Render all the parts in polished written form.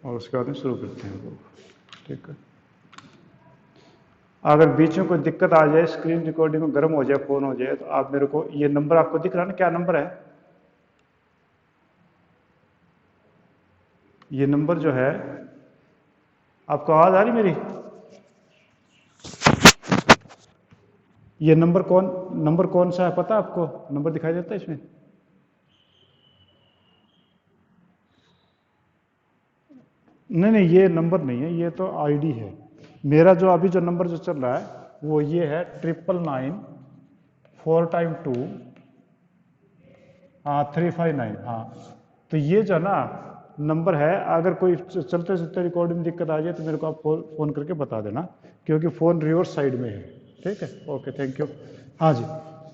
और उसके बाद में शुरू करते हैं लोग। ठीक है, अगर बीच में कोई दिक्कत आ जाए, स्क्रीन रिकॉर्डिंग में गर्म हो जाए, फोन हो जाए, तो आप मेरे को, ये नंबर आपको दिख रहा है ना, क्या नंबर है ये नंबर जो है, आपको आवाज आ रही मेरी? ये नंबर कौन सा है पता आपको? नंबर दिखाई देता है इसमें? नहीं, ये नंबर नहीं है, ये तो आईडी है। मेरा जो अभी जो नंबर जो चल रहा है वो ये है 999 4 2 हाँ 359। हाँ, तो ये जो ना नंबर है, अगर कोई चलते चलते रिकॉर्डिंग में दिक्कत आ जाए तो मेरे को आप फोन करके बता देना, क्योंकि फोन रिवर्स साइड में है। ठीक है, ओके, थैंक यू। हाँ जी,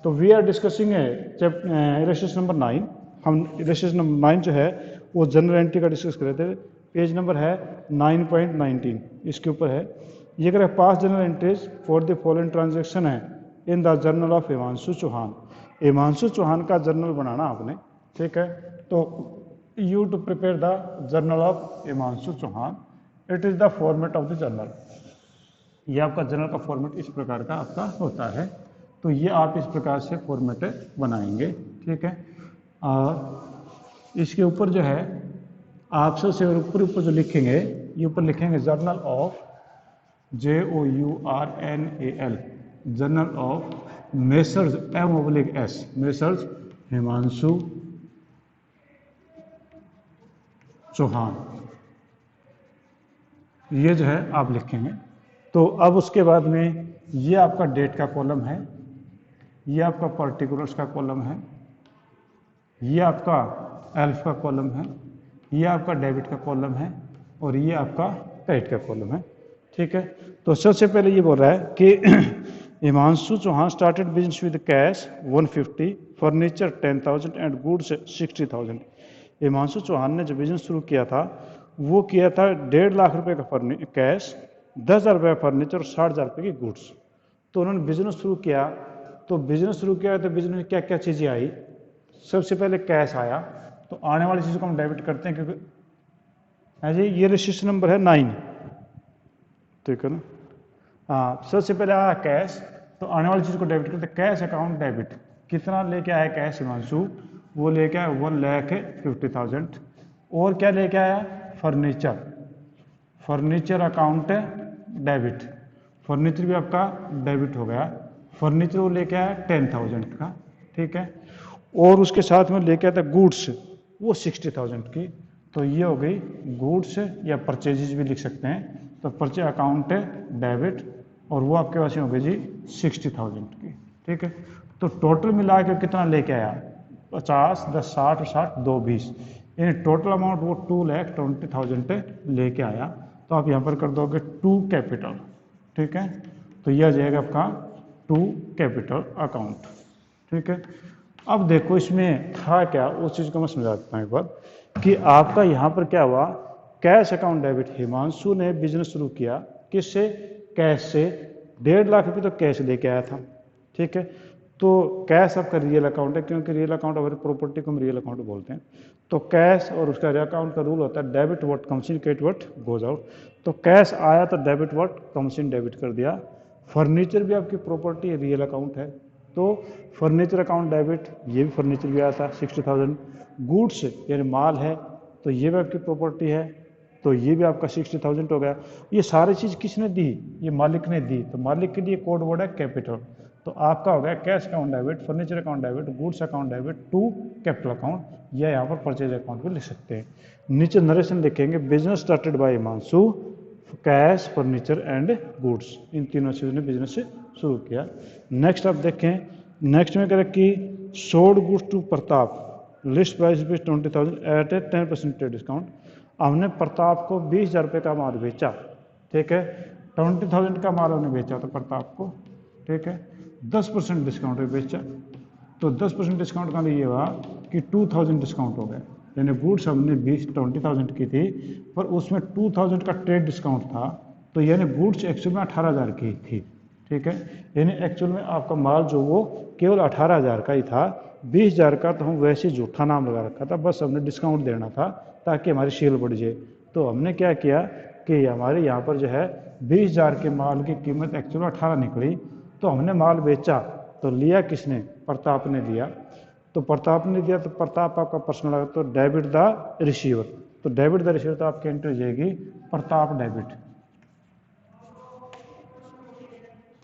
तो we are discussing illustration number 9। हम इलस्ट्रेशन नंबर 9 जो है वो जनरल एंट्री का डिस्कस कर रहे थे। पेज नंबर है 9.19, इसके ऊपर है। ये कह रहा है pass general entries for the following transaction है in the journal of Himanshu Chauhan. Himanshu Chauhan का जर्नल बनाना आपने। ठीक है, तो you to prepare the journal of Himanshu Chauhan, it is the format of the journal. ये आपका जर्नल का फॉर्मेट इस प्रकार का आपका होता है, तो ये आप इस प्रकार से फॉर्मेट बनाएंगे। ठीक है, और इसके ऊपर जो है आप सबसे ऊपर ऊपर जो लिखेंगे, ये ऊपर लिखेंगे journal of JOURNAL, journal of messrs M/S, messrs Himanshu Chauhan, ये जो है आप लिखेंगे। तो अब उसके बाद में ये आपका डेट का कॉलम है, ये आपका पर्टिकुलर्स का कॉलम है, ये आपका एल्फ का कॉलम है, ये आपका डेबिट का कॉलम है, और ये आपका क्रेडिट का कॉलम है। ठीक है, तो सबसे पहले ये बोल रहा है कि Himanshu Chauhan started business with cash 150, furniture 10,000 and goods 60,000। Himanshu Chauhan ने जो बिजनेस शुरू किया था वो किया था 1.5 लाख रुपए का कैश, 10,000 रुपये फर्नीचर और 60,000 रुपये की गुड्स। तो उन्होंने बिजनेस शुरू किया, तो बिजनेस में क्या क्या चीज़ें आई? सबसे पहले कैश आया, तो आने वाली चीज़ को हम डेबिट करते हैं, क्योंकि है जी ये रजिस्ट्रेशन नंबर है 9। ठीक है ना, हाँ, सबसे पहले आया कैश, तो आने वाली चीज़ को डेबिट करते हैं, कैश अकाउंट डेबिट। कितना लेके आया कैश हिमांशु? वो लेके आया 1,50,000। और क्या लेके आया? Furniture, furniture account debit, furniture भी आपका डेबिट हो गया। फर्नीचर वो लेके आया 10,000 का। ठीक है, और उसके साथ में लेके आया था गुड्स, वो 60,000 की। तो ये हो गई गुड्स, या परचेजेज भी लिख सकते हैं, तो परचेज अकाउंट डेबिट, और वो आपके पास हो गई जी 60,000 की। ठीक है, तो टोटल मिला के कितना लेके आया? 50, 10, 60 और 60, 2, 20, यानी टोटल अमाउंट वो 2,20,000 लेके आया। तो आप यहाँ पर कर दोगे 2 कैपिटल। ठीक है, तो यह आ जाएगा आपका 2 कैपिटल अकाउंट। ठीक है, अब देखो इसमें था क्या, उस चीज़ को मैं समझा देता हूँ एक बार, कि आपका यहाँ पर क्या हुआ, कैश अकाउंट डेबिट। हिमांशु ने बिजनेस शुरू किया किससे? कैश से। 1.5 लाख रुपये तो कैश लेके आया था। ठीक है, तो कैश आपका रियल अकाउंट है, क्योंकि रियल अकाउंट हमारी प्रॉपर्टी को हम रियल अकाउंट बोलते हैं। तो कैश और उसका अकाउंट का रूल होता है debit what comes in, credit what goes out. तो कैश आया तो debit what comes in debit कर दिया। फर्नीचर भी आपकी प्रॉपर्टी रियल अकाउंट है, तो फर्नीचर अकाउंट डेबिट, ये भी फर्नीचर भी आया था 60,000। गुड्स यानी माल है, तो ये भी आपकी प्रॉपर्टी है, तो ये भी आपका 60,000 हो गया। ये सारी चीज़ किसने दी? ये मालिक ने दी, तो मालिक के लिए कोड वर्ड है कैपिटल। तो आपका हो गया cash account debit, furniture account debit, goods account debit, 2 capital account, या यहाँ पर परचेज अकाउंट भी लिख सकते हैं। नीचे नरेशन लिखेंगे business started by Himanshu, cash, furniture and goods, इन तीनों चीज़ों ने बिजनेस से शुरू किया। नेक्स्ट आप देखें, नेक्स्ट में करें कि sold goods to Pratap, list price rupees 20,000 at a 10% discount. हमने प्रताप को 20,000 रुपये का माल बेचा। ठीक है, 20,000 का माल हमने बेचा था प्रताप को। ठीक है, 10% डिस्काउंट पे बेचा, तो 10% डिस्काउंट का ये हुआ कि 2,000 डिस्काउंट हो गया, यानी गुड्स हमने 20,000 की थी, पर उसमें 2,000 का ट्रेड डिस्काउंट था, तो यानी गुड्स एक्चुअल में 18,000 की थी। ठीक है, यानी एक्चुअल में आपका माल जो वो केवल 18,000 का ही था। 20,000 का तो हम वैसे झूठा नाम लगा रखा था, बस हमने डिस्काउंट देना था ताकि हमारी सेल बढ़ जाए। तो हमने क्या किया कि हमारे यहाँ पर जो है 20,000 के माल की कीमत एक्चुअल 18 निकली, तो हमने माल बेचा, तो लिया किसने? प्रताप ने दिया। तो प्रताप ने दिया तो प्रताप आपका पर्सनल है, तो डेबिट द रिसीवर, तो डेबिट द रिसीवर तो आपकी एंट्री जाएगी प्रताप डेबिट,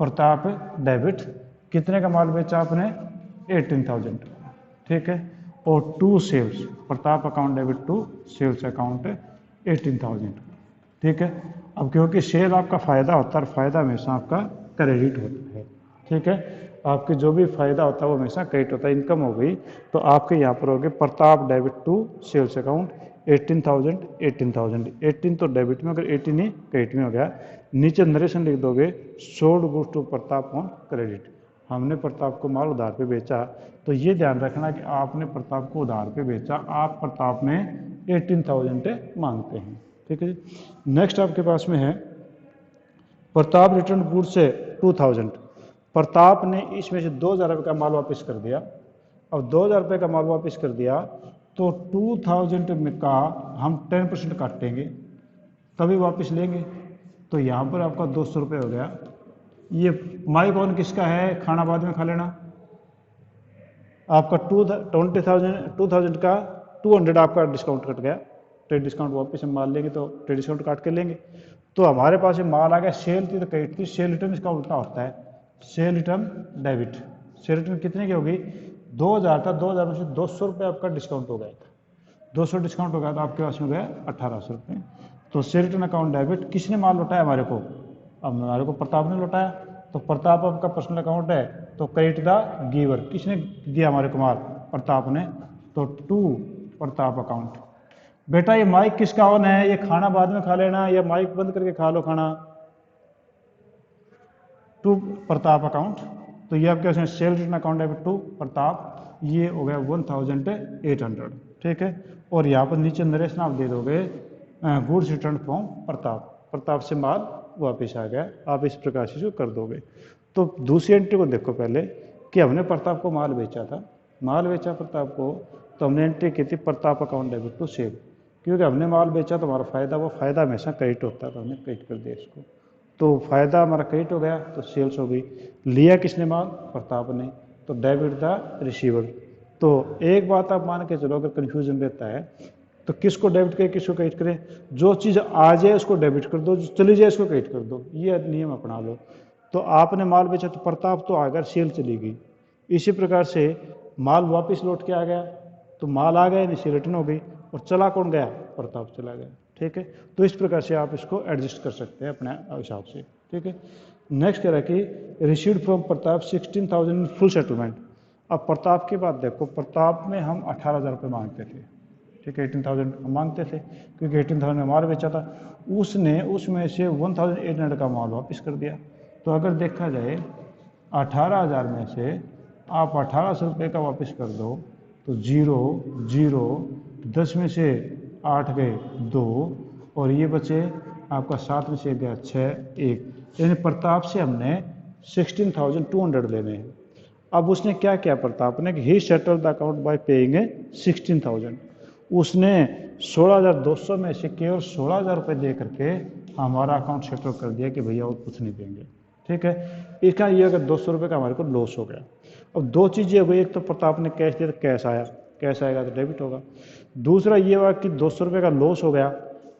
प्रताप डेबिट। कितने का माल बेचा आपने? 18,000, ठीक है। और to sales, Pratap account debit to sales account 18,000, ठीक है। अब क्योंकि सेल आपका फ़ायदा होता है, फ़ायदा हमेशा आपका क्रेडिट होता है, ठीक है। आपके जो भी फ़ायदा होता है वो हमेशा क्रेडिट होता है। इनकम हो गई तो आपके यहाँ पर हो गए Pratap debit to sales account 18,000, 18 तो डेबिट में, अगर 18 ही क्रेडिट में हो गया। नीचे नरेशन लिख दोगे, sold goods to Pratap on credit, हमने प्रताप को माल उधार पे बेचा। तो ये ध्यान रखना कि आपने प्रताप को उधार पे बेचा, आप प्रताप में 18,000 मांगते हैं, ठीक है जी। नेक्स्ट आपके पास में है प्रताप रिटर्न गुड्स से 2,000, प्रताप ने इसमें से 2,000 रुपये का माल वापस कर दिया। अब 2,000 रुपये का माल वापस कर दिया तो 2,000 में का हम 10% काटेंगे तभी वापस लेंगे। तो यहाँ पर आपका 200 रुपये हो गया। ये माइक ऑन किसका है? खाना बाद में खा लेना। आपका 2,000 का 200 आपका डिस्काउंट कट गया, ट्रेड डिस्काउंट वापस हम माल लेंगे तो ट्रेड डिस्काउंट काट के लेंगे। तो हमारे पास ये माल आ गया, सेल थी तो क्रेडिट थी, सेल रिटर्न इसका उल्टा होता है, cell return debit. Cell return कितने की होगी? 2,000 था, 2,000 में से 200 रुपये आपका डिस्काउंट हो गया था, 200 डिस्काउंट हो गया तो आपके पास में गया 1,800 रुपये। तो सेल रिटर्न अकाउंट डेबिट, किसने माल लौटाया हमारे को? अब हमारे को प्रताप ने लौटाया। तो प्रताप आपका पर्सनल अकाउंट है तो क्रेडिट द गिवर, किसने दिया हमारे को माल? प्रताप ने, तो टू प्रताप अकाउंट। बेटा ये माइक किसका ऑन है? ये खाना बाद में खा लेना या माइक बंद करके खा लो खाना। टू प्रताप अकाउंट, तो ये आपके sale return account debit to Pratap, ये हो गया 1,800, ठीक है। और यहाँ पर नीचे नरेशन आप दे दोगे goods return from Pratap, Pratap से माल वापस आ गया, आप इस प्रकार से जो कर दोगे। तो दूसरी एंट्री को देखो पहले कि हमने प्रताप को माल बेचा था, माल बेचा प्रताप को, तो हमने एंट्री की थी Pratap account debit to sale, क्योंकि हमने माल बेचा तो हमारा फ़ायदा, वो फ़ायदा हमेशा क्रेडिट होता है तो हमने क्रेडिट कर दिया इसको। तो फ़ायदा हमारा क्रेडिट हो गया तो सेल्स हो गई। लिया किसने माल? प्रताप ने, तो डेबिट द रिसीवर। तो एक बात आप मान के चलो, अगर कन्फ्यूजन रहता है तो किसको डेबिट करें किसको क्रेडिट करें? जो चीज़ आ जाए उसको डेबिट कर दो, जो चली जाए उसको क्रेडिट कर दो, ये नियम अपना लो। तो आपने माल बेचा तो प्रताप तो आ गया, सेल चली गई। इसी प्रकार से माल वापस लौट के आ गया तो माल आ गया, नीचे रिटर्न हो गई, और चला कौन गया? प्रताप चला गया, ठीक है। तो इस प्रकार से आप इसको एडजस्ट कर सकते हैं अपने हिसाब से, ठीक है। नेक्स्ट कह रहा है कि received from Pratap 16,000 in full settlement. अब प्रताप की बात देखो, प्रताप में हम 18,000 रुपये मांगते थे, ठीक है, 18,000 हम मांगते थे क्योंकि 18,000 में माल बेचा था। उसने उसमें से 1,800 का माल वापस कर दिया। तो अगर देखा जाए 18,000 में से आप 1,800 रुपये का वापस कर दो तो 0 0, 10 में से 8 गए 2, और ये बचे आपका 7 में से गया 6 1, यानी प्रताप से हमने 16,200 लेने हैं। अब उसने क्या किया प्रताप ने कि he settled the account by paying 16,000। उसने 16,200 में से केवल 16,000 रुपये दे करके हमारा अकाउंट सेटल कर दिया कि भैया वो कुछ नहीं देंगे, ठीक है। इसका ये अगर 200 रुपये का हमारे को लॉस हो गया। अब दो चीज़ें हो गई, एक तो प्रताप ने कैश दिया तो कैश आया, कैश आएगा तो डेबिट होगा। दूसरा ये हुआ कि 200 रुपये का लॉस हो गया,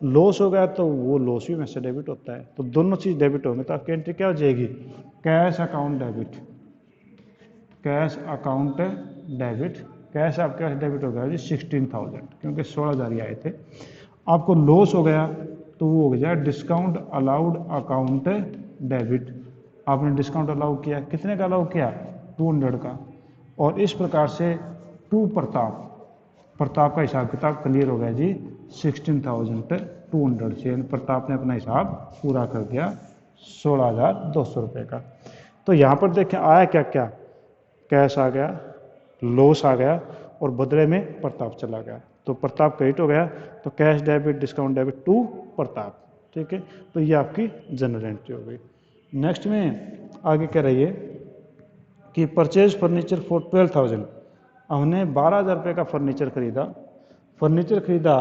लॉस हो गया तो वो लॉस भी में से डेबिट होता है। तो दोनों चीज़ डेबिट होंगे तो आपकी एंट्री क्या हो जाएगी? Cash account debit, cash account debit. Cash आपके पास डेबिट हो गया जी 16,000, क्योंकि 16,000 ही आए थे। आपको लॉस हो गया तो वो हो गया डिस्काउंट अलाउड अकाउंट डेबिट। आपने डिस्काउंट अलाउ किया, कितने का अलाउ किया? 200 का। और इस प्रकार से टू प्रताप, प्रताप का हिसाब किताब क्लियर हो गया जी 16,200 से, प्रताप ने अपना हिसाब पूरा कर दिया 16,200 रुपये का। तो यहाँ पर देखें आया क्या क्या? कैश आ गया, लॉस आ गया, और बदले में प्रताप चला गया। तो प्रताप क्रेडिट हो गया, तो cash debit discount debit to Pratap, ठीक है। तो ये आपकी जनरल एंट्री हो गई। नेक्स्ट में आगे कह रही है कि परचेज फर्नीचर फॉर 12,000। हमने 12,000 रुपये का फर्नीचर खरीदा, फर्नीचर खरीदा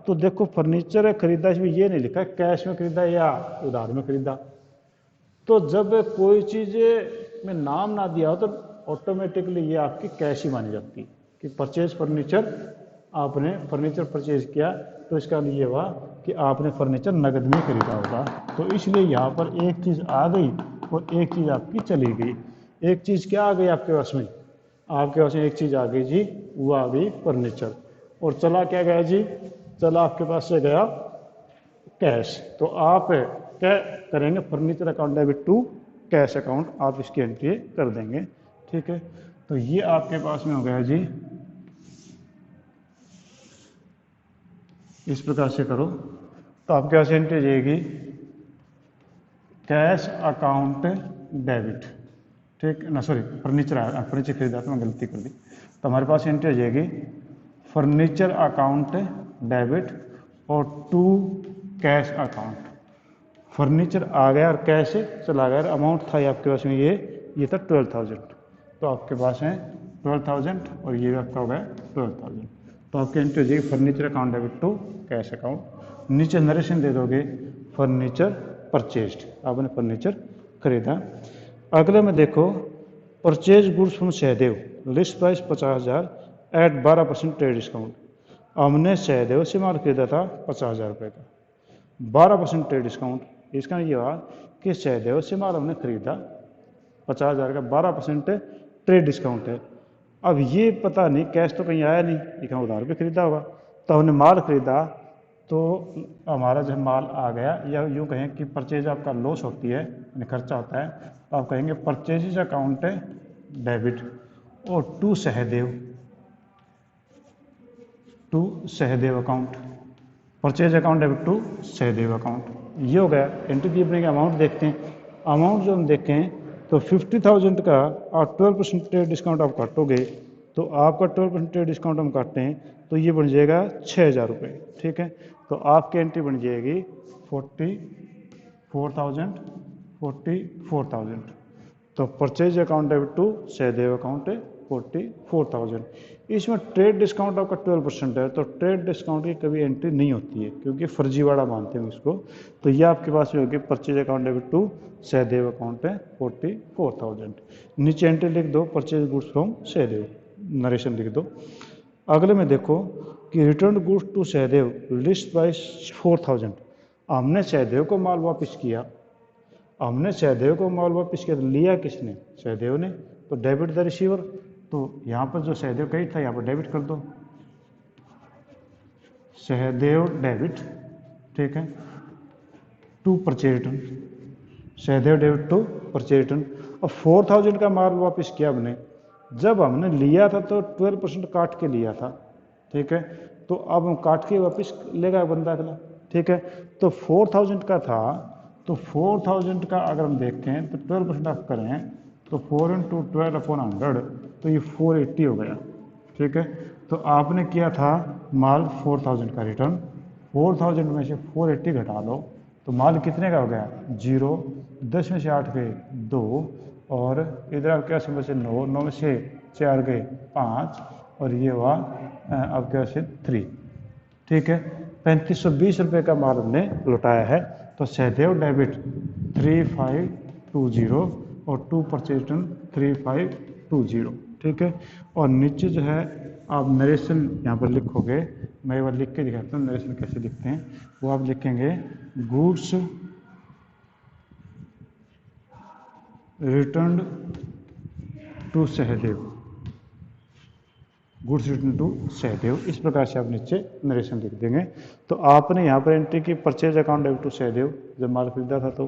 तो देखो फर्नीचर खरीदा, इसमें ये नहीं लिखा कैश में खरीदा या उधार में खरीदा। तो जब कोई चीज़ में नाम ना दिया हो तो ऑटोमेटिकली ये आपकी कैश ही मानी जाती है कि परचेज फर्नीचर, आपने फर्नीचर परचेज किया तो इसका ये हुआ कि आपने फर्नीचर नगद में खरीदा होगा। तो इसलिए यहाँ पर एक चीज़ आ गई और एक चीज़ आपकी चली गई। एक चीज़ क्या आ गई आपके पास में, आपके पास में एक चीज़ आ गई जी, वो आ गई फर्नीचर। और चला क्या गया जी, चला आपके पास से गया कैश। तो आप क्या करेंगे, furniture account debit to cash account, आप इसकी एंट्री कर देंगे। ठीक है, तो ये आपके पास में हो गया जी। इस प्रकार से करो तो आपके पास एंट्री जाएगी कैश अकाउंट डेबिट। ठीक ना, सॉरी फर्नीचर खरीदा तो मैं गलती कर दी। तो हमारे पास एंट्री आ जाएगी फर्नीचर अकाउंट डेबिट और टू कैश अकाउंट। फर्नीचर आ गया और कैश चला गया। अमाउंट था ये आपके पास में, ये था 12,000। तो आपके पास है 12,000 और ये आपका हो गया 12,000। तो आपकी एंट्री हो जाएगी furniture account debit to cash account. नीचे नरेशन दे दोगे फर्नीचर परचेज्ड, आपने फर्नीचर खरीदा। अगले में देखो purchase goods from Sahdev, list price 50,000 at 12% trade discount. हमने सहदेव से माल खरीदा था 50,000 रुपये का, 12% ट्रेड डिस्काउंट। इसका ये हुआ कि सहदेव से माल हमने खरीदा 50,000 का, 12% ट्रेड डिस्काउंट है। अब ये पता नहीं, कैश तो कहीं आया नहीं, ये कहीं उधार पे खरीदा होगा। तो हमने माल खरीदा तो हमारा जब माल आ गया, या यूँ कहें कि परचेज आपका लॉस होती है, यानी खर्चा होता है, तो आप कहेंगे परचेज अकाउंट डेबिट और to Sahdev account, purchase account debit to Sahdev account. ये हो गया। एंट्री दी अपने अमाउंट देखते हैं। अमाउंट जो हम देखें तो 50,000 का और 12% ट्रेड डिस्काउंट आप काटोगे, तो आपका 12% ट्रेड डिस्काउंट हम काटते हैं तो ये बन जाएगा 6,000 रुपये। ठीक है, तो आपकी एंट्री बन जाएगी 44,000। तो purchase account debit to Sahdev account है 44,000। इसमें ट्रेड डिस्काउंट आपका 12% है, तो ट्रेड डिस्काउंट की कभी एंट्री नहीं होती है क्योंकि फर्जीवाड़ा मानते हैं इसको। तो ये आपके पास में होगी purchase account debit to Sahdev account है 44,000। नीचे एंट्री लिख दो purchase goods from Sahdev, narration लिख दो। अगले में देखो कि return goods to Sahdev, list price 4,000। हमने सहदेव को माल वापस किया, हमने सहदेव को माल वापस किया, तो लिया किसने, सहदेव ने। तो डेबिट द रिसीवर, तो यहाँ पर जो सहदेव कहीं था यहाँ पर डेबिट कर दो, सहदेव डेबिट। ठीक है, to purchase return, Sahdev debit to purchase return. अब 4,000 का माल वापस किया हमने, जब हमने लिया था तो 12% काट के लिया था। ठीक है, तो अब हम काट के वापस लेगा बंदा अगला। ठीक है, तो 4,000 का था, तो 4,000 का अगर हम देखें तो 12% आप करें तो 4 × 12/100, तो ये 480 हो गया। ठीक है, तो आपने किया था माल 4,000 का रिटर्न, 4,000 में से 480 घटा लो तो माल कितने का हो गया, 0। 10 में से 8 गए 2, और इधर आपके पास में से 9, 9 में से 4 गए 5, और ये हुआ आपके पास से 3। ठीक है, 3,520 रुपये का माल हमने लौटाया है। तो सहदेव डेबिट 3520 और टू परचेज रिटर्न 3520। ठीक है, और नीचे जो है आप नरेशन यहाँ पर लिखोगे, मैं एक बार लिख के दिखाता हूँ नरेशन कैसे लिखते हैं। वो आप लिखेंगे goods return to Sahdev, goods return to Sahdev, इस प्रकार से आप नीचे नरेशन लिख देंगे। तो आपने यहाँ पर एंट्री की purchase account debit to Sahdev, जब माल खरीदा था तो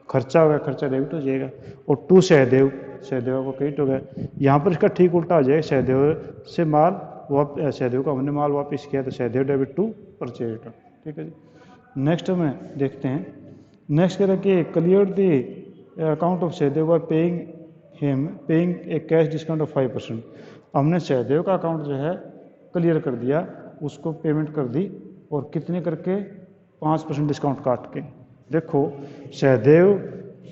खर्चा हो गया, खर्चा डेबिट हो जाएगा, और टू सहदेव, सहदेव को क्रेडिट हो गया। यहाँ पर इसका ठीक उल्टा हो जाएगा, सहदेव से माल सहदेव को हमने माल वापस किया तो Sahdev debit to purchase return. ठीक है जी, नेक्स्ट में देखते हैं। नेक्स्ट कह रहा कि clear the account of Sahdev by paying a cash discount of 5%। हमने सहदेव का अकाउंट जो है क्लियर कर दिया, उसको पेमेंट कर दी, और कितने करके 5% डिस्काउंट काट के। देखो सहदेव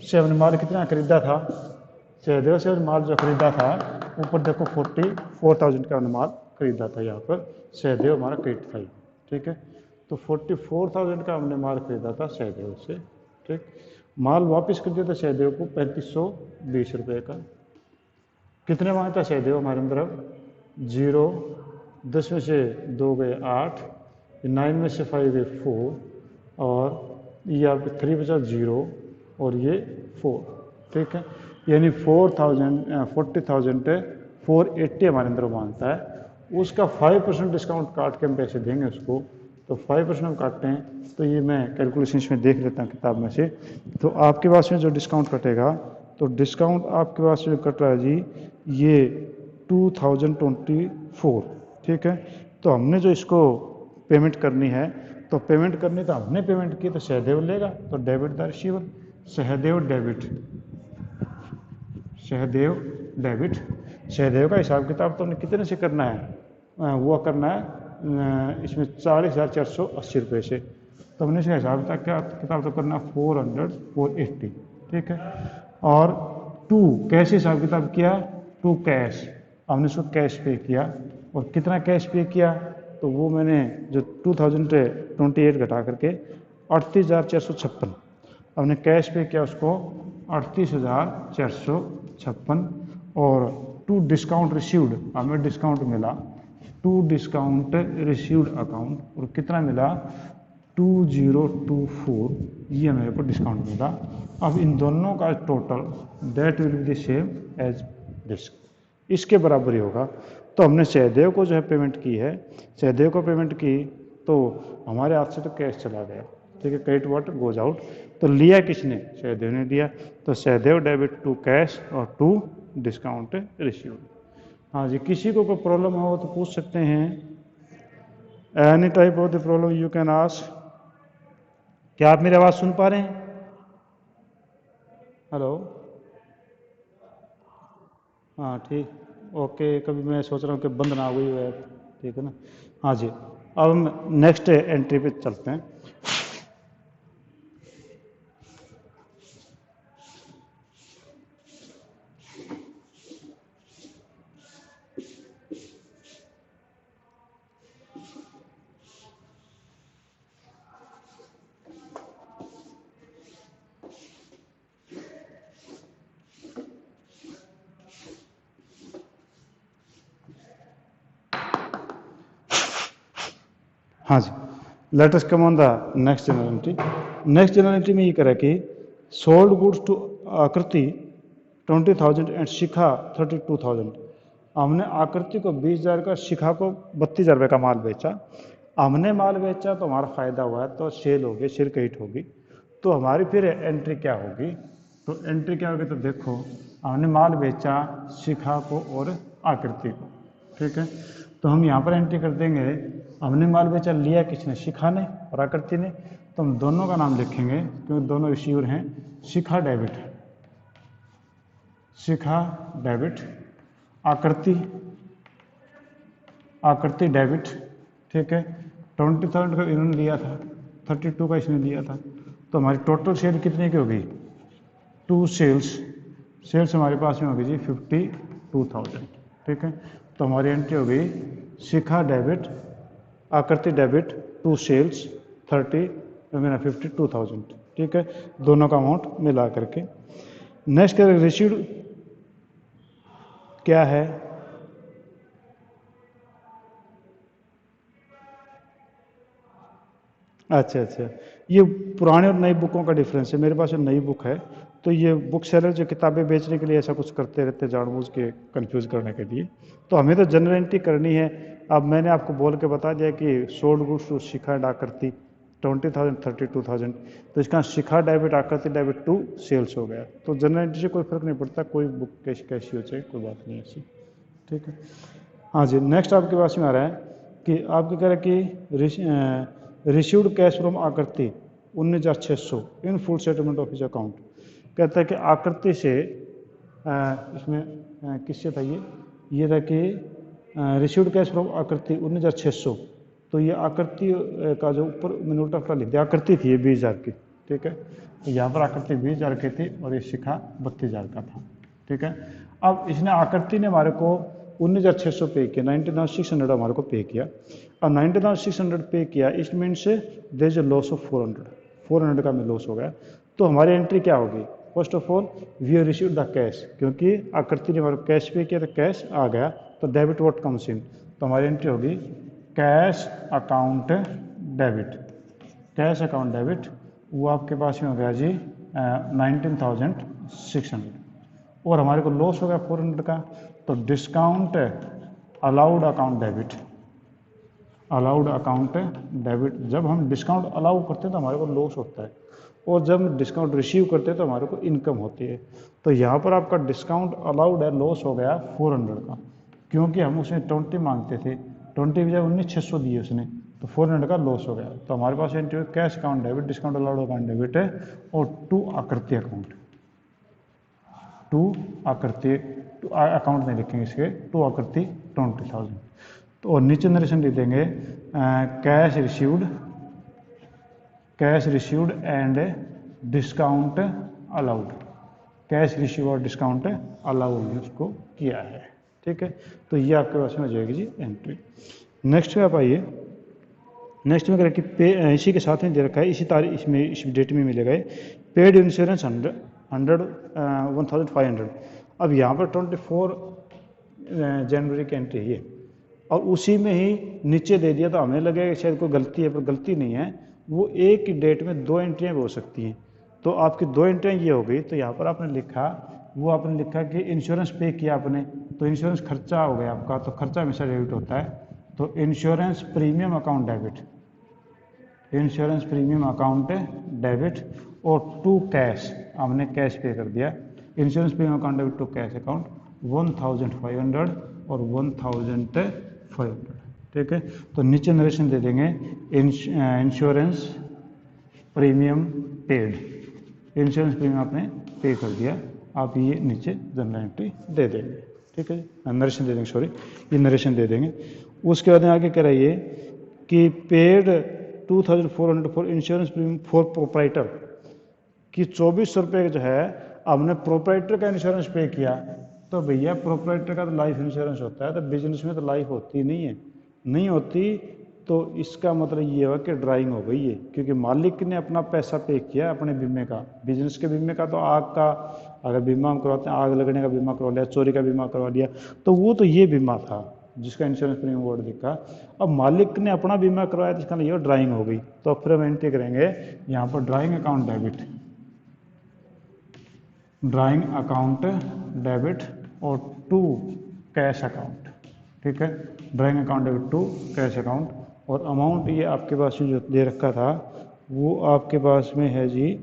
से हमने माल कितना खरीदा था, सहदेव से माल जो खरीदा था ऊपर देखो 44,000 का हमने माल खरीदा था, यहाँ पर सहदेव हमारा क्रेडिट था। ठीक है, तो 44,000 का हमने माल खरीदा था सहदेव से, ठीक। माल वापस कर दिया था सहदेव को 3520 रुपये का। कितने मांगता सहदेव हमारे अंदर? अब 0, 10 में से 2 गए 8, 9 में से 5 गए 4, और ये आपके 3 बचा 0 और ये 4, ठीक है। यानी 40,480 हमारे अंदर मांगता है। उसका 5% डिस्काउंट काट के हम पैसे देंगे उसको, तो 5% हम काटते हैं, तो ये मैं कैलकुलेशन में देख लेता हूँ किताब में से। तो आपके पास में जो डिस्काउंट कटेगा, तो डिस्काउंट आपके पास में कट रहा है जी ये 2024, ठीक है। तो हमने जो इसको पेमेंट करनी है, तो पेमेंट करनी तो हमने पेमेंट की तो सहदेव लेगा, तो debit the receiver, Sahdev debit, Sahdev debit. Sahdev का हिसाब किताब तो कितने से करना है? वो करना है इसमें 40,480 रुपये से। तो हमने इसका हिसाब किताब तो करना 480, ठीक है। और टू कैश हिसाब किताब किया, टू कैश, हमने उसको कैश पे किया। और कितना कैश पे किया? तो वो मैंने जो 2028 घटा करके 38,456 हमने कैश पे किया उसको 38,456। और टू डिस्काउंट रिसीव्ड, हमें डिस्काउंट मिला, टू डिस्काउंट रिसीव्ड अकाउंट, और कितना मिला? 2024, ये मेरे को डिस्काउंट मिला। अब इन दोनों का total that will be the same as this, इसके बराबर ही होगा। तो हमने सहदेव को जो है पेमेंट की है, सहदेव को पेमेंट की, तो हमारे हाथ से तो कैश चला गया, ठीक है। क्रेडिट व्हाट गोज आउट, तो लिया किसने? सहदेव ने लिया। तो सहदेव डेबिट टू कैश और टू डिस्काउंट रिसीव्ड। हाँ जी, किसी को कोई प्रॉब्लम हो तो पूछ सकते हैं। Any type of the problem you can ask. क्या आप मेरी आवाज़ सुन पा रहे हैं? हेलो, हाँ ठीक, ओके। कभी मैं सोच रहा हूँ कि बंद ना हुई है, ठीक है ना। हाँ जी, अब हम नेक्स्ट एंट्री पे चलते हैं। हाँ जी, let us come on the next general entry. Next general entry में ये करें कि सोल्ड गुड्स टू आकृति 20,000 एंड शिखा 32,000। हमने आकृति को 20,000 का, शिखा को 32,000 रुपये का माल बेचा। हमने माल बेचा तो हमारा फायदा हुआ, तो सेल होगी, शेयर क्रेडिट होगी। तो हमारी फिर एंट्री क्या होगी? तो एंट्री क्या होगी? तो देखो, हमने माल बेचा शिखा को और आकृति को, ठीक है। तो हम यहाँ पर एंट्री कर देंगे, हमने माल बेचा, लिया किसने? शिखा ने और आकृति ने। तो हम दोनों का नाम लिखेंगे क्योंकि दोनों रिसीवर हैं। शिखा डेबिट, शिखा डेबिट, आकृति, आकृति डेबिट, ठीक है। 20,000 का इन्होंने लिया था, 32 का इसने लिया था। तो हमारी टोटल सेल कितने की होगी? टू सेल्स, सेल्स हमारे पास में होगी जी 52,000, ठीक है। तो हमारी एंट्री होगी शिखा debit, Aakriti debit, to sales 52,000, ठीक है। दोनों का अमाउंट मिला करके। नेक्स्ट रिसीव्ड क्या है? अच्छा अच्छा, ये पुराने और नई बुकों का डिफरेंस है। मेरे पास नई बुक है, तो ये बुक सेलर जो किताबें बेचने के लिए ऐसा कुछ करते रहते जानबूझ के कंफ्यूज करने के लिए। तो हमें तो जनरल एंट्री करनी है। अब मैंने आपको बोल के बता दिया कि sold goods to Shikha and Aakriti 20,000 32,000, तो इसका Shikha debit Aakriti debit to sales हो गया। तो जनरल एंट्री से कोई फर्क नहीं पड़ता, कोई बुक कैसी हो चाहे, कोई बात नहीं ऐसी, ठीक है। हाँ जी, नेक्स्ट आपके पास में आ रहा है कि आपके कह रहे कि रिसीव्ड कैश फ्रॉम आकृति 19,600 in full settlement of his account. कहता है कि आकृति से इसमें किससे था ये था कि रिसीव्ड कैश फ्रॉम आकृति 19,600। तो ये आकृति का जो ऊपर मैंने उल्टा फटा लिख दिया, आकृति थी ये 20,000 की, ठीक है। तो यहाँ पर आकृति 20,000 की थी और ये शिखा 32,000 का था, ठीक है। अब इसने आकृति ने हमारे को 19,600 पे किया, 19,600 हमारे को पे किया। अब 90,600 पे किया, it means there is a loss of 400 का में लॉस हो गया। तो हमारी एंट्री क्या होगी? First of all we have received the cash, क्योंकि आकृति ने हमारे कैश पे किया तो कैश आ गया, तो डेबिट व्हाट कम्स इन, तो हमारी एंट्री होगी cash account debit. Cash account debit वो आपके पास में हो गया जी 19,600, और हमारे को लॉस हो गया 400 का, तो discount allowed account debit. Allowed account debit, जब हम डिस्काउंट अलाउ करते हैं तो हमारे को लॉस होता है, और जब डिस्काउंट रिसीव करते हैं तो हमारे को इनकम होती है। तो यहाँ पर आपका डिस्काउंट अलाउड है, लॉस हो गया 400 का, क्योंकि हम उसमें 20 मांगते थे, 20 बजाय 19,600 दिए उसने, तो 400 का लॉस हो गया। तो हमारे पास entry cash account debit, discount allowed account debit है, और टू आकृति अकाउंट, टू आकृति अकाउंट में लिखेंगे इसके, टू आकृति 20,000। तो और नीचे नरेशन दे देंगे cash received and discount allowed, cash receive और डिस्काउंट अलाउड उसको किया है, ठीक है। तो ये आपके पास में हो जाएगी जी एंट्री। नेक्स्ट में आप आइए, नेक्स्ट में करें कि पे, इसी के साथ में दे रखा है, इसी तारीख इसमें इस डेट में मिलेगा पेड इंश्योरेंस 1,500। अब यहाँ पर 24 जनवरी की एंट्री है, और उसी में ही नीचे दे दिया, तो हमें लगेगा शायद कोई गलती है, पर गलती नहीं है। वो एक ही डेट में 2 एंट्रियाँ भी हो सकती हैं, तो आपकी 2 एंट्रियाँ ये हो गई। तो यहाँ पर आपने लिखा, वो आपने लिखा कि इंश्योरेंस पे किया आपने, तो इंश्योरेंस खर्चा हो गया आपका, तो खर्चा हमेशा डेबिट होता है, तो insurance premium account debit, insurance premium account debit, और टू कैश हमने कैश पे कर दिया, insurance premium account debit to cash account 1,500 और 1,500, ठीक है। तो नीचे नरेशन दे देंगे insurance premium paid, insurance premium आपने पे कर दिया, आप ये नीचे जनरल एंट्री दे देंगे, ठीक है, नरेशन दे देंगे, सॉरी ये नरेशन दे देंगे। उसके बाद आगे कह रही है कि paid 2,400 for insurance premium for proprietor, कि 2400 रुपये जो है हमने प्रोप्राइटर का इंश्योरेंस पे किया। तो भैया प्रोप्राइटर का तो लाइफ इंश्योरेंस होता है, तो बिजनेस में तो लाइफ होती नहीं है, नहीं होती, तो इसका मतलब ये हुआ कि ड्राइंग हो गई है, क्योंकि मालिक ने अपना पैसा पे किया अपने बीमे का। बिजनेस के बीमे का तो आग का अगर बीमा हम करवाते हैं, आग लगने का बीमा करवा लिया, चोरी का बीमा करवा लिया, तो वो तो ये बीमा था जिसका इंश्योरेंस प्रीमियम बोर्ड दिखा। अब मालिक ने अपना बीमा करवाया, तो इसका ये ड्राइंग हो गई। तो फिर हम एंट्री करेंगे यहाँ पर drawing account debit, drawing account debit और टू कैश अकाउंट, ठीक है, drawing account debit to cash account. और अमाउंट ये आपके पास जो दे रखा था वो आपके पास में है जी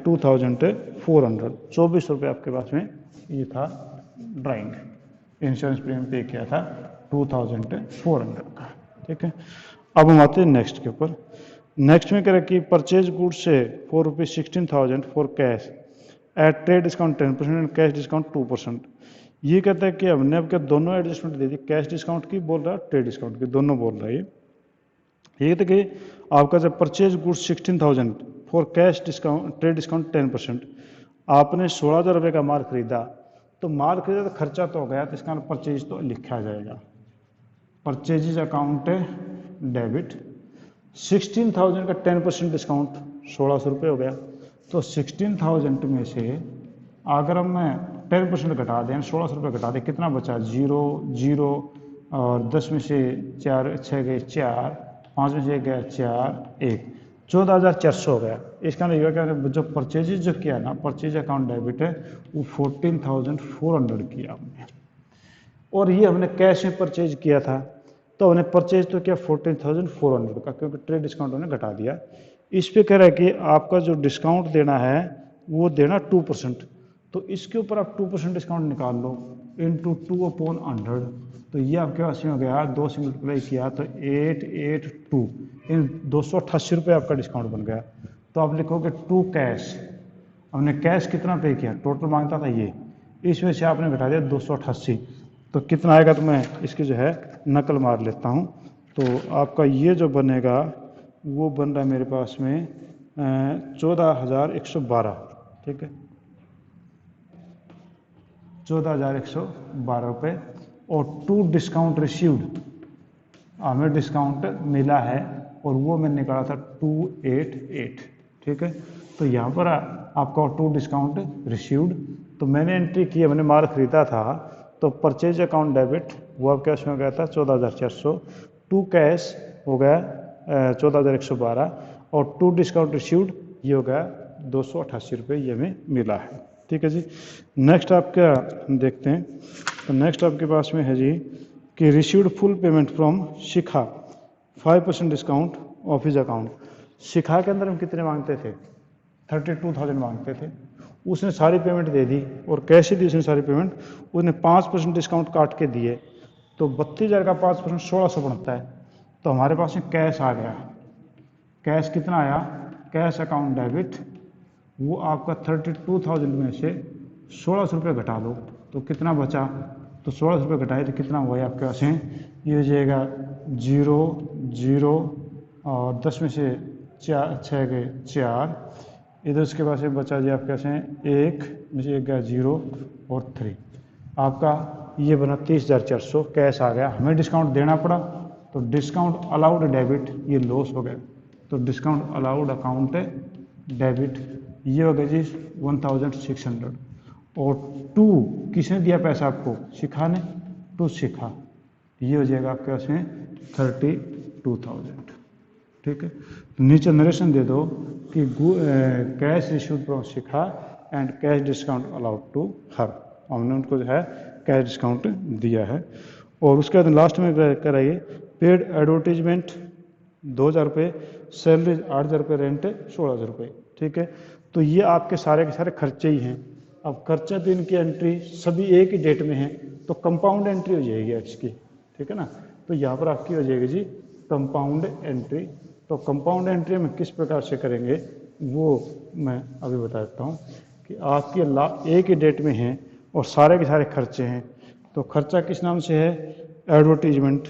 2,400, 24 रुपये आपके पास में ये था ड्राइंग, इंश्योरेंस प्रीमियम पे किया था 2,400 का, ठीक है। अब हम आते हैं नेक्स्ट के ऊपर। नेक्स्ट में कह रहे कि परचेज गुड्स से ₹16,000 for cash at trade discount 10% and cash discount 2%। ये कहता है कि हमने अब क्या दोनों एडजस्टमेंट दे दी, कैश डिस्काउंट की बोल रहा है, ट्रेड डिस्काउंट की, दोनों बोल रहा है ये कहता है कि आपका जब purchase goods 16,000 for cash discount trade discount 10%, आपने 16,000 रुपये का माल खरीदा, तो माल खरीदा तो खर्चा तो हो गया, तो इसका परचेज तो लिखा जाएगा, परचेज अकाउंट डेबिट। 16,000 का 10% डिस्काउंट 1,600 रुपये हो गया, तो 16,000 में से अगर हम 10% घटा दें, 1,600 रुपये घटा दें, कितना बचा? 0 0 और 10 में से 4 6 गए 4, 5 में से गया 4 1, 14,400 हो गया। इसका मतलब क्या, जो परचेजेज जो किया ना, परचेज अकाउंट डेबिट है वो 14,400 किया हमने, और ये हमने कैश में परचेज किया था, तो हमने परचेज तो किया 14,400 का, क्योंकि ट्रेड डिस्काउंट हमने घटा दिया। इस पे कह रहा है कि आपका जो डिस्काउंट देना है वो देना 2%, तो इसके ऊपर आप 2% डिस्काउंट निकाल लो, इंटू 2/100, तो ये आपके पास में हो गया, 2 से मल्टीप्लाई किया तो 882, इन 288 रुपये आपका डिस्काउंट बन गया। तो आप लिखोगे टू कैश, हमने कैश कितना पे किया, टोटल मांगता था ये, इसमें से आपने घटा दिया 288, तो कितना आएगा, तो मैं इसकी जो है नकल मार लेता हूँ। तो आपका ये जो बनेगा वो बन रहा है मेरे पास में 14,112, ठीक है, 14,112 रुपये, और टू डिस्काउंट रिसीव्ड, हमें डिस्काउंट मिला है और वो मैंने निकाला था 288, ठीक है। तो यहाँ पर आपका टू डिस्काउंट रिसीव्ड, तो मैंने एंट्री किया, मैंने माल खरीदा था, तो परचेज अकाउंट डेबिट वो अब कैश में गया था 14,400, टू कैश हो गया 14,112 और टू डिस्काउंट रिसीव्ड ये हो गया 288 रुपये, ये हमें मिला है, ठीक है जी। नेक्स्ट आप क्या देखते हैं, तो नेक्स्ट आपके पास में है जी कि received full payment from Shikha 5% discount office account. Shikha के अंदर हम कितने मांगते थे, 32,000 मांगते थे, उसने सारी पेमेंट दे दी और कैसे दी उसने सारी पेमेंट, उसने 5% डिस्काउंट काट के दिए, तो 32,000 का 5% 1,600 बनता है। तो हमारे पास में कैश आ गया, कैश कितना आया, कैश अकाउंट डेबिट वो आपका 32,000 में से 1,600 रुपये घटा लो तो कितना बचा, तो 1,600 रुपये घटाए तो कितना हुआ आपके पास है, ये हो जाएगा 0 0 और 10 में से 4 6 गए 4, इधर उसके पास में बचा जी आपके पास है 1 में से 1 गया 0 और 3, आपका ये बना 30,400 कैश आ गया। हमें डिस्काउंट देना पड़ा, तो डिस्काउंट अलाउड डेबिट ये लॉस हो गया, तो डिस्काउंट अलाउड अकाउंट डेबिट ये हो गया जी 1,600 और टू किसने दिया पैसा आपको, शिखा ने, टू शिखा ये हो जाएगा आपके पास में 32,000, ठीक है। तो नीचे नरेशन दे दो कि cash received from Shikha and cash discount allowed to her, हमने उनको जो है कैश डिस्काउंट दिया है। और उसके बाद लास्ट में कराइए पेड एडवर्टीजमेंट 2,000 रुपये, सैलरी 8,000 रुपये, रेंट 16,000 रुपये, ठीक है। तो ये आपके सारे के सारे खर्चे ही हैं। अब खर्चा तो इनकी एंट्री सभी एक ही डेट में है, तो कंपाउंड एंट्री हो जाएगी एक्स की, ठीक है ना। तो यहाँ पर आपकी हो जाएगी जी कंपाउंड एंट्री। तो कंपाउंड एंट्री में किस प्रकार से करेंगे वो मैं अभी बता देता हूँ कि आपकी एक ही डेट में है और सारे के सारे खर्चे हैं, तो खर्चा किस नाम से है, एडवर्टीजमेंट,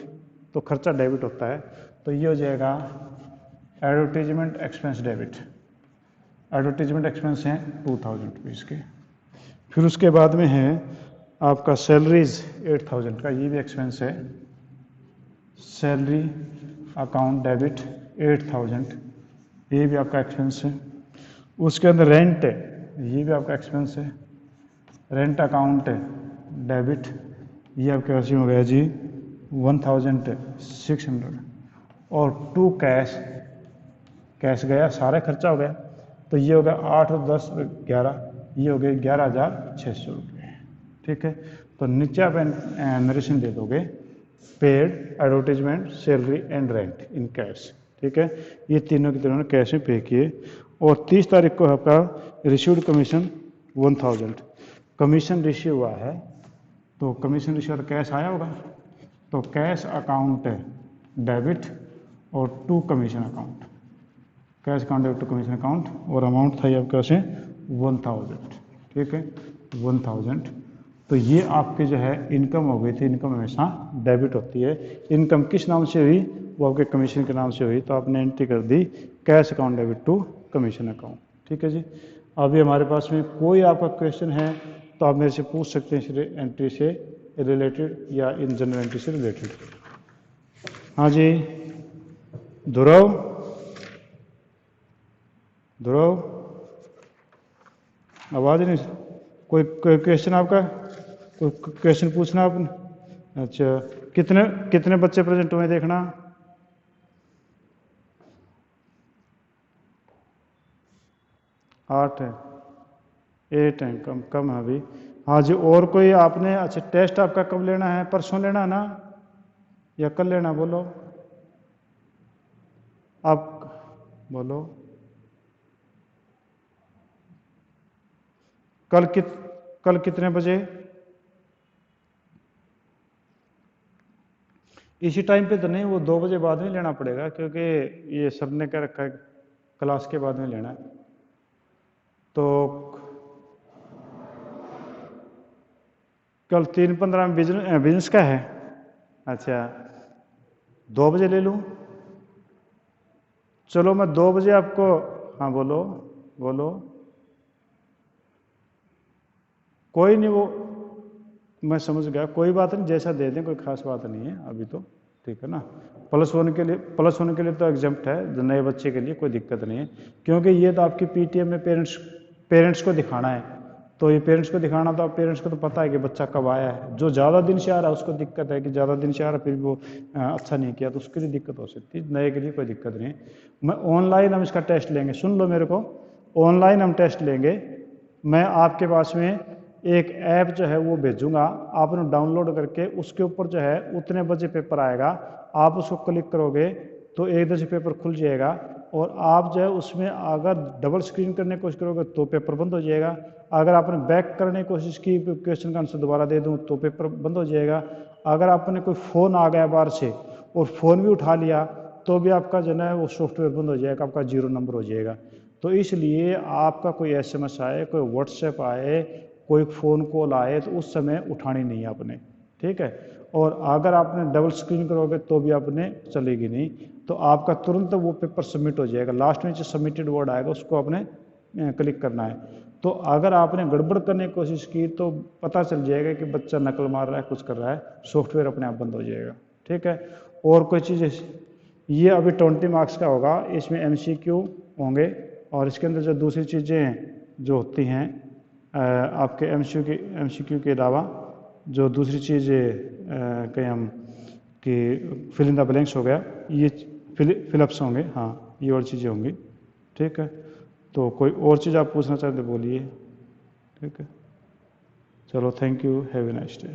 तो खर्चा डेबिट होता है, तो ये हो जाएगा advertisement expense debit, advertisement expense हैं 2,000 रुपीज़ के। फिर उसके बाद में है आपका सैलरीज 8,000 का, ये भी एक्सपेंस है, सैलरी अकाउंट डेबिट 8,000 ये भी आपका एक्सपेंस है। उसके अंदर रेंट ये भी आपका एक्सपेंस है, रेंट अकाउंट डेबिट ये आपके पास हो गया जी 1,600 और टू कैश, कैश गया सारा खर्चा हो गया, तो ये हो गया 8 और 10 11, ये हो गए 11,600 रुपये, ठीक है। तो नीचे आप नरेशन दे दोगे paid advertisement salary and rent in cash, ठीक है। ये तीनों के तीनों कैश में पे किए। और 30 तारीख को आपका रिसीव्ड कमीशन 1,000 कमीशन रिसीव हुआ है, तो कमीशन रिसीव कैश आया होगा, तो कैश अकाउंट डेबिट और to commission account, cash account debit to commission account, और अमाउंट था ये आपके पास 1,000, ठीक है 1,000। तो ये आपके जो है इनकम हो गई थी, इनकम हमेशा डेबिट होती है। इनकम किस नाम से हुई, वो आपके कमीशन के नाम से हुई, तो आपने एंट्री कर दी cash account debit to commission account, ठीक है जी। अभी हमारे पास में कोई आपका क्वेश्चन है तो आप मेरे से पूछ सकते हैं इस एंट्री से रिलेटेड या इन जनरल एंट्री से रिलेटेड। हाँ जी ध्रुव, ध्रुव आवाज़ नहीं, कोई क्वेश्चन आपका, कोई क्वेश्चन पूछना आपने, अच्छा कितने कितने बच्चे प्रेजेंट हुए देखना, आठ है, 8 है, कम कम है अभी। हाँ जी और कोई आपने, अच्छा टेस्ट आपका कब लेना है, परसों लेना है ना या कल लेना, बोलो आप बोलो। कल कितने बजे, इसी टाइम पे तो नहीं, वो 2 बजे बाद में लेना पड़ेगा क्योंकि ये सर ने क्या रखा है क्लास के बाद में लेना है। तो कल 3:15 में बिजनेस का है, अच्छा 2 बजे ले लूँ, चलो मैं 2 बजे आपको, हाँ बोलो बोलो, कोई नहीं वो मैं समझ गया, कोई बात नहीं, जैसा दे दें, कोई खास बात नहीं है अभी तो। ठीक है ना। प्लस वन के लिए तो एग्जाम्प्ट है, जो नए बच्चे के लिए कोई दिक्कत नहीं है, क्योंकि ये तो आपकी पीटीएम में पेरेंट्स को दिखाना है। तो ये पेरेंट्स को दिखाना, तो आप पेरेंट्स को तो पता है कि बच्चा कब आया है। जो ज़्यादा दिन से आ रहा है उसको दिक्कत है कि ज़्यादा दिन से आ रहा है फिर वो अच्छा नहीं किया, तो उसके लिए दिक्कत हो सकती है। नए के लिए कोई दिक्कत नहीं है। मैं ऑनलाइन हम इसका टेस्ट लेंगे, सुन लो मेरे को, ऑनलाइन हम टेस्ट लेंगे। मैं आपके पास में एक ऐप जो है वो भेजूंगा, आपने डाउनलोड करके उसके ऊपर जो है उतने बजे पेपर आएगा, आप उसको क्लिक करोगे तो एकदम से पेपर खुल जाएगा। और आप जो है उसमें अगर डबल स्क्रीन करने की कोशिश करोगे तो पेपर बंद हो जाएगा। अगर आपने बैक करने की कोशिश की, क्वेश्चन का आंसर दोबारा दे दूं, तो पेपर बंद हो जाएगा। अगर आपने कोई फ़ोन आ गया बाहर से और फ़ोन भी उठा लिया तो भी आपका जो है वो सॉफ्टवेयर बंद हो जाएगा, आपका 0 नंबर हो जाएगा। तो इसलिए आपका कोई एसएमएस आए, कोई व्हाट्सएप आए, कोई फ़ोन कॉल आए तो उस समय उठानी नहीं है आपने, ठीक है। और अगर आपने डबल स्क्रीन करोगे तो भी आपने चलेगी नहीं, तो आपका तुरंत वो पेपर सबमिट हो जाएगा। लास्ट में जो सबमिटेड वर्ड आएगा उसको आपने क्लिक करना है। तो अगर आपने गड़बड़ करने की कोशिश की तो पता चल जाएगा कि बच्चा नकल मार रहा है, कुछ कर रहा है, सॉफ्टवेयर अपने आप बंद हो जाएगा, ठीक है। और कोई चीज़, ये अभी 20 मार्क्स का होगा, इसमें एमसीक्यू होंगे, और इसके अंदर जो दूसरी चीज़ें जो होती हैं आपके एमसीक्यू के अलावा जो दूसरी चीज़ कहें हम कि फिल इन द ब्लैंक्स हो गया, ये फिलअप्स होंगे, हाँ ये और चीज़ें होंगी, ठीक है। तो कोई और चीज़ आप पूछना चाहते बोलिए, ठीक है। चलो, thank you, have a nice day.